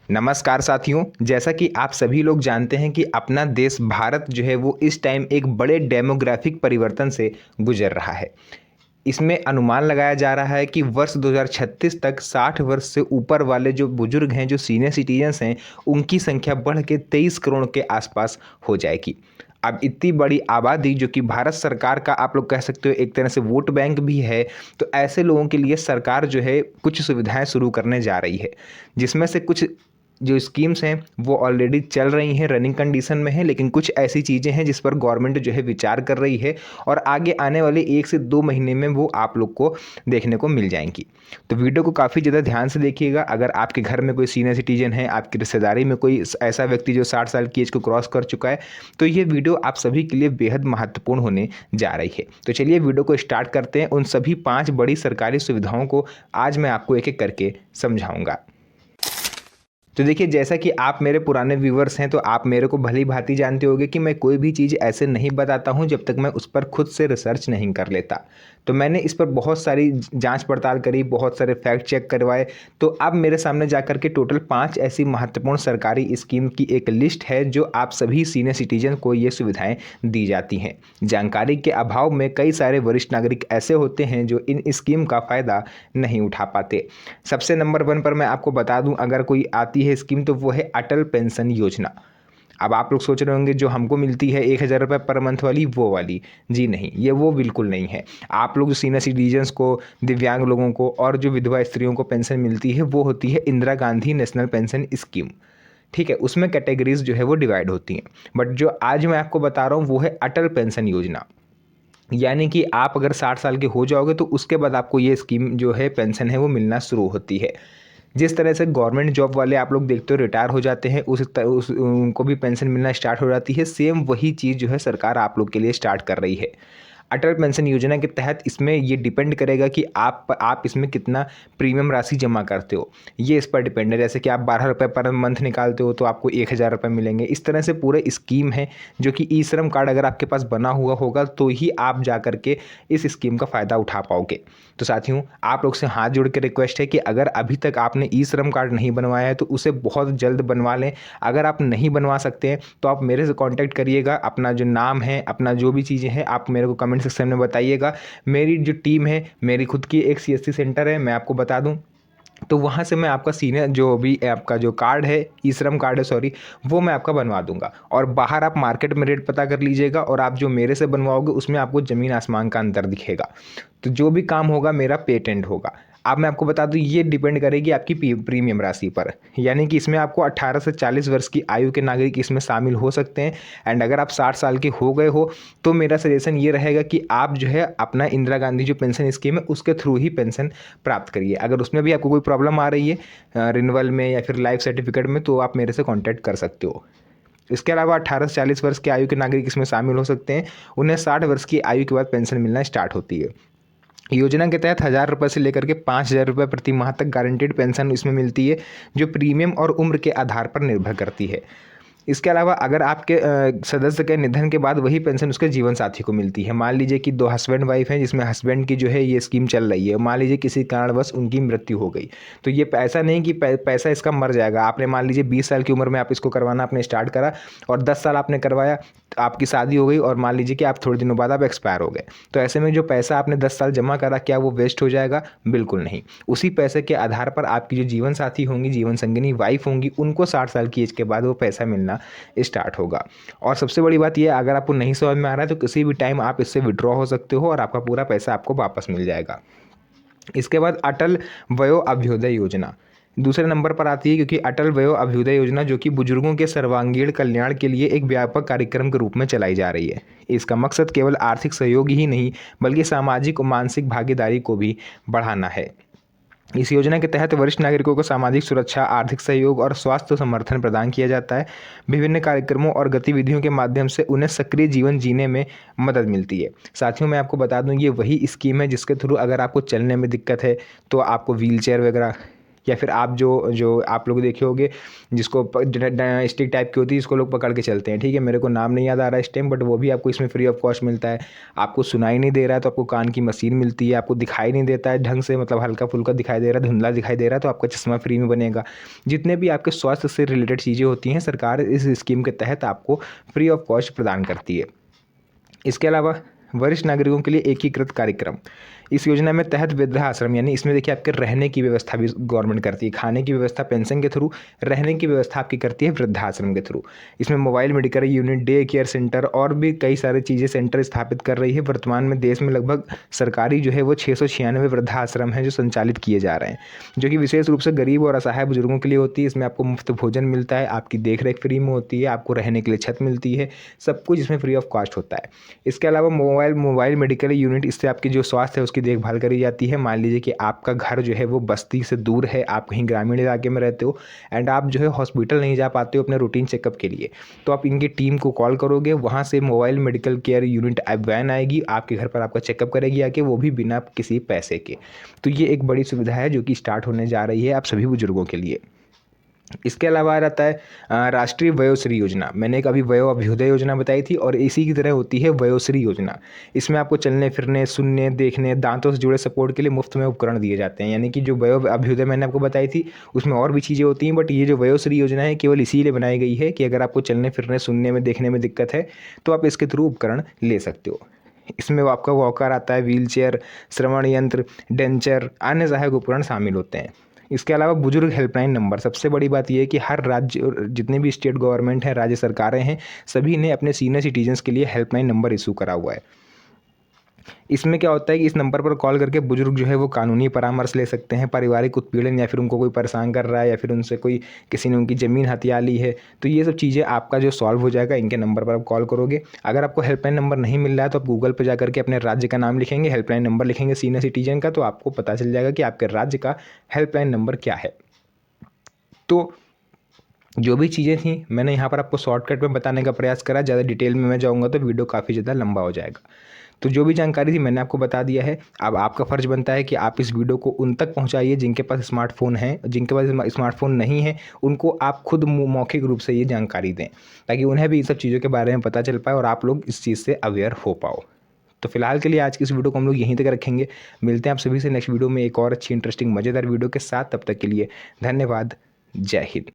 नमस्कार साथियों। जैसा कि आप सभी लोग जानते हैं कि अपना देश भारत जो है वो इस टाइम एक बड़े डेमोग्राफिक परिवर्तन से गुजर रहा है। इसमें अनुमान लगाया जा रहा है कि वर्ष 2036 तक 60 वर्ष से ऊपर वाले जो बुजुर्ग हैं, जो सीनियर सिटीजन्स हैं, उनकी संख्या बढ़ के 23 करोड़ के आसपास हो जाएगी। अब इतनी बड़ी आबादी जो कि भारत सरकार का आप लोग कह सकते हो एक तरह से वोट बैंक भी है, तो ऐसे लोगों के लिए सरकार जो है कुछ सुविधाएं शुरू करने जा रही है, जिसमें से कुछ जो स्कीम्स हैं वो ऑलरेडी चल रही हैं, रनिंग कंडीशन में है, लेकिन कुछ ऐसी चीज़ें हैं जिस पर गवर्नमेंट जो है विचार कर रही है और आगे आने वाले 1 से 2 महीने में वो आप लोग को देखने को मिल जाएंगी। तो वीडियो को काफ़ी ज़्यादा ध्यान से देखिएगा। अगर आपके घर में कोई सीनियर सिटीजन है, आपकी रिश्तेदारी में कोई ऐसा व्यक्ति जो 60 साल की एज को क्रॉस कर चुका है, तो ये वीडियो आप सभी के लिए बेहद महत्वपूर्ण होने जा रही है। तो चलिए वीडियो को स्टार्ट करते हैं। उन सभी 5 बड़ी सरकारी सुविधाओं को आज मैं आपको एक एक करके समझाऊंगा। तो देखिए, जैसा कि आप मेरे पुराने व्यूवर्स हैं, तो आप मेरे को भली भांति जानते होंगे कि मैं कोई भी चीज़ ऐसे नहीं बताता हूं जब तक मैं उस पर खुद से रिसर्च नहीं कर लेता। तो मैंने इस पर बहुत सारी जांच पड़ताल करी, बहुत सारे फैक्ट चेक करवाए। तो अब मेरे सामने जाकर के टोटल 5 ऐसी महत्वपूर्ण सरकारी स्कीम की एक लिस्ट है जो आप सभी सीनियर सिटीजन को ये सुविधाएँ दी जाती हैं। जानकारी के अभाव में कई सारे वरिष्ठ नागरिक ऐसे होते हैं जो इन स्कीम का फ़ायदा नहीं उठा पाते। सबसे नंबर 1 पर मैं आपको बता दूं, अगर कोई आती है स्कीम, तो वो है अटल पेंशन योजना। अब आप लोग सोच रहे होंगे जो हमको मिलती है 1000 रुपये पर मंथ वाली, वो वाली। जी नहीं, ये वो बिल्कुल नहीं है। आप लोग जो सीनियर सिटीजन्स को, दिव्यांग लोगों को और जो विधवा स्त्रियों को पेंशन मिलती है वो होती है Indira Gandhi national pension scheme. ठीक है, उसमें कैटेगरीज जो है वो डिवाइड होती हैं। बट जो आज मैं आपको बता रहा हूँ वो है अटल पेंशन योजना। यानी कि आप अगर 60 साल के हो जाओगे तो उसके बाद आपको ये स्कीम जो है, पेंशन है, वो मिलना शुरू होती है। जिस तरह से गवर्नमेंट जॉब वाले आप लोग देखते हो रिटायर हो जाते हैं, उस उनको भी पेंशन मिलना स्टार्ट हो जाती है। सेम वही चीज़ जो है सरकार आप लोग के लिए स्टार्ट कर रही है। अटल पेंशन योजना के तहत इसमें ये डिपेंड करेगा कि आप इसमें कितना प्रीमियम राशि जमा करते हो, ये इस पर डिपेंड है। जैसे कि आप 12 रुपये पर मंथ निकालते हो तो आपको 1000 रुपये मिलेंगे। इस तरह से पूरे स्कीम है, जो कि ई श्रम कार्ड अगर आपके पास बना हुआ होगा तो ही आप जा करके इस स्कीम का फ़ायदा उठा पाओगे। तो साथियों, आप लोग से हाथ जोड़ के रिक्वेस्ट है कि अगर अभी तक आपने ई श्रम कार्ड नहीं बनवाया है तो उसे बहुत जल्द बनवा लें। अगर आप नहीं बनवा सकते हैं तो आप मेरे से कॉन्टैक्ट करिएगा। अपना जो नाम है, अपना जो भी चीज़ें हैं, आप मेरे को कमेंट सेक्शन में बताइएगा। मेरी जो टीम है, मेरी खुद की एक CSC सेंटर है, मैं आपको बता दूं, तो वहाँ से मैं आपका सीनियर जो भी आपका जो कार्ड है, ई श्रम कार्ड है सॉरी, वो मैं आपका बनवा दूंगा। और बाहर आप मार्केट में रेट पता कर लीजिएगा, और आप जो मेरे से बनवाओगे उसमें आपको ज़मीन आसमान का अंतर दिखेगा। तो जो भी काम होगा मेरा पेटेंट होगा। अब मैं आपको बता दूं, ये डिपेंड करेगी आपकी प्रीमियम राशि पर। यानी कि इसमें आपको 18 से 40 वर्ष की आयु के नागरिक इसमें शामिल हो सकते हैं। एंड अगर आप 60 साल के हो गए हो तो मेरा सजेशन ये रहेगा कि आप जो है अपना इंदिरा गांधी जो पेंशन स्कीम है उसके थ्रू ही पेंशन प्राप्त करिए। अगर उसमें भी आपको कोई प्रॉब्लम आ रही है रिन्यूअल में या फिर लाइफ सर्टिफिकेट में, तो आप मेरे से कॉन्टैक्ट कर सकते हो। इसके अलावा 18 से 40 वर्ष की आयु के नागरिक इसमें शामिल हो सकते हैं। उन्हें 60 वर्ष की आयु के बाद पेंशन मिलना स्टार्ट होती है। योजना के तहत 1000 रुपये से लेकर के 5000 रुपये प्रति माह तक गारंटेड पेंशन इसमें मिलती है, जो प्रीमियम और उम्र के आधार पर निर्भर करती है। इसके अलावा अगर आपके सदस्य के निधन के बाद वही पेंशन उसके जीवन साथी को मिलती है। मान लीजिए कि 2 हस्बैंड वाइफ हैं, जिसमें हस्बैंड की जो है ये स्कीम चल रही है, मान लीजिए किसी कारणवश उनकी मृत्यु हो गई, तो ये पैसा नहीं कि पैसा इसका मर जाएगा। आपने मान लीजिए 20 साल की उम्र में आप इसको करवाना आपने स्टार्ट करा और 10 साल आपने करवाया, आपकी शादी हो गई और मान लीजिए कि आप थोड़े दिनों बाद आप एक्सपायर हो गए, तो ऐसे में जो पैसा आपने 10 साल जमा करा, क्या वो वेस्ट हो जाएगा? बिल्कुल नहीं। उसी पैसे के आधार पर आपकी जो जीवन साथी होंगी, जीवन संगिनी वाइफ होंगी, उनको 60 साल की एज के बाद वो पैसा मिलना स्टार्ट होगा। और सबसे बड़ी बात यह, अगर आपको नहीं समझ में आ रहा है तो किसी भी टाइम आप इससे विड्रॉ हो सकते हो और आपका पूरा पैसा आपको वापस मिल जाएगा। इसके बाद अटल वयो अभ्युदय योजना दूसरे नंबर पर आती है, क्योंकि अटल वयो अभ्युदय योजना जो कि बुजुर्गों के सर्वांगीण कल्याण के लिए एक व्यापक कार्यक्रम के रूप में चलाई जा रही है। इसका मकसद केवल आर्थिक सहयोग ही नहीं बल्कि सामाजिक और मानसिक भागीदारी को भी बढ़ाना है। इस योजना के तहत वरिष्ठ नागरिकों को सामाजिक सुरक्षा, आर्थिक सहयोग और स्वास्थ्य समर्थन प्रदान किया जाता है। विभिन्न कार्यक्रमों और गतिविधियों के माध्यम से उन्हें सक्रिय जीवन जीने में मदद मिलती है। साथियों, मैं आपको बता दूं, ये वही स्कीम है जिसके थ्रू अगर आपको चलने में दिक्कत है तो आपको व्हील चेयर वगैरह या फिर आप जो जो आप लोग देखे होंगे जिसको स्टिक टाइप की होती है, जिसको लोग पकड़ के चलते हैं, ठीक है, मेरे को नाम नहीं याद आ रहा है इस टाइम, बट वो भी आपको इसमें फ्री ऑफ कॉस्ट मिलता है। आपको सुनाई नहीं दे रहा है तो आपको कान की मशीन मिलती है, आपको दिखाई नहीं देता है ढंग से, मतलब हल्का फुल्का दिखाई दे रहा है, धुंधला दिखाई दे रहा है, तो आपका चश्मा फ्री में बनेगा। जितने भी आपके स्वास्थ्य से रिलेटेड चीज़ें होती हैं, सरकार इस स्कीम के तहत आपको फ्री ऑफ कॉस्ट प्रदान करती है। इसके अलावा वरिष्ठ नागरिकों के लिए एकीकृत कार्यक्रम, इस योजना में तहत वृद्धाश्रम, यानी इसमें देखिए आपके रहने की व्यवस्था भी गवर्नमेंट करती है, खाने की व्यवस्था पेंशन के थ्रू, रहने की व्यवस्था आपकी करती है वृद्धाश्रम के थ्रू। इसमें mobile medical unit, day care centre और भी कई सारी चीज़ें सेंटर स्थापित कर रही है। वर्तमान में देश में लगभग सरकारी जो है वो 696 वृद्धाश्रम हैं जो संचालित किए जा रहे हैं, जो कि विशेष रूप से गरीब और असहाय बुजुर्गों के लिए होती है। इसमें आपको मुफ्त भोजन मिलता है, आपकी देखरेख फ्री में होती है, आपको रहने के लिए छत मिलती है, सब कुछ इसमें फ्री ऑफ कॉस्ट होता है। इसके अलावा मोबाइल मेडिकल यूनिट, इससे आपकी जो स्वास्थ्य है उसकी देखभाल करी जाती है। मान लीजिए कि आपका घर जो है वो बस्ती से दूर है, आप कहीं ग्रामीण इलाके में रहते हो एंड आप जो है हॉस्पिटल नहीं जा पाते हो अपने रूटीन चेकअप के लिए, तो आप इनकी टीम को कॉल करोगे, वहाँ से mobile medical care unit van आएगी, आपके घर पर आपका चेकअप करेगी आके, वो भी बिना किसी पैसे के। तो ये एक बड़ी सुविधा है जो कि स्टार्ट होने जा रही है आप सभी बुजुर्गों के लिए। इसके अलावा आ जाता है राष्ट्रीय वयोश्री योजना। मैंने एक अभी वयो अभ्युदय योजना बताई थी और इसी की तरह होती है वयोश्री योजना। इसमें आपको चलने फिरने, सुनने, देखने, दांतों से जुड़े सपोर्ट के लिए मुफ्त में उपकरण दिए जाते हैं। यानी कि जो वयो अभ्युदय मैंने आपको बताई थी उसमें और भी चीज़ें होती हैं, बट ये जो वयोश्री योजना है केवल इसीलिए बनाई गई है कि अगर आपको चलने फिरने, सुनने में, देखने में दिक्कत है तो आप इसके थ्रू उपकरण ले सकते हो। इसमें वो आपका वॉकर आता है, व्हील चेयर, श्रवण यंत्र, डेंचर, अन्य सहायक उपकरण शामिल होते हैं। इसके अलावा बुजुर्ग हेल्पलाइन नंबर, सबसे बड़ी बात यह है कि हर राज्य, जितने भी स्टेट गवर्नमेंट हैं, राज्य सरकारें हैं, सभी ने अपने सीनियर सिटीजन्स के लिए हेल्पलाइन नंबर इशू करा हुआ है। इसमें क्या होता है कि इस नंबर पर कॉल करके बुजुर्ग जो है वो कानूनी परामर्श ले सकते हैं, पारिवारिक उत्पीड़न या फिर उनको कोई परेशान कर रहा है या फिर उनसे कोई किसी ने उनकी ज़मीन हथिया ली है, तो ये सब चीज़ें आपका जो सॉल्व हो जाएगा इनके नंबर पर आप कॉल करोगे। अगर आपको हेल्पलाइन नंबर नहीं मिल रहा है तो आप गूगल पर जा करके अपने राज्य का नाम लिखेंगे, हेल्पलाइन नंबर लिखेंगे सीनियर सिटीजन का, तो आपको पता चल जाएगा कि आपके राज्य का हेल्पलाइन नंबर क्या है। तो जो भी चीज़ें थी मैंने यहाँ पर आपको शॉर्टकट में बताने का प्रयास करा, ज़्यादा डिटेल में मैं जाऊँगा तो वीडियो काफ़ी ज़्यादा लंबा हो जाएगा। तो जो भी जानकारी थी मैंने आपको बता दिया है। अब आपका फ़र्ज़ बनता है कि आप इस वीडियो को उन तक पहुँचाइए जिनके पास स्मार्टफ़ोन है, जिनके पास स्मार्टफ़ोन नहीं है उनको आप खुद मौखिक रूप से ये जानकारी दें, ताकि उन्हें भी इन सब चीज़ों के बारे में पता चल पाए और आप लोग इस चीज़ से अवेयर हो पाओ। तो फिलहाल के लिए आज की इस वीडियो को हम लोग यहीं तक रखेंगे। मिलते हैं आप सभी से नेक्स्ट वीडियो में एक और अच्छी इंटरेस्टिंग मज़ेदार वीडियो के साथ। तब तक के लिए धन्यवाद। जय हिंद।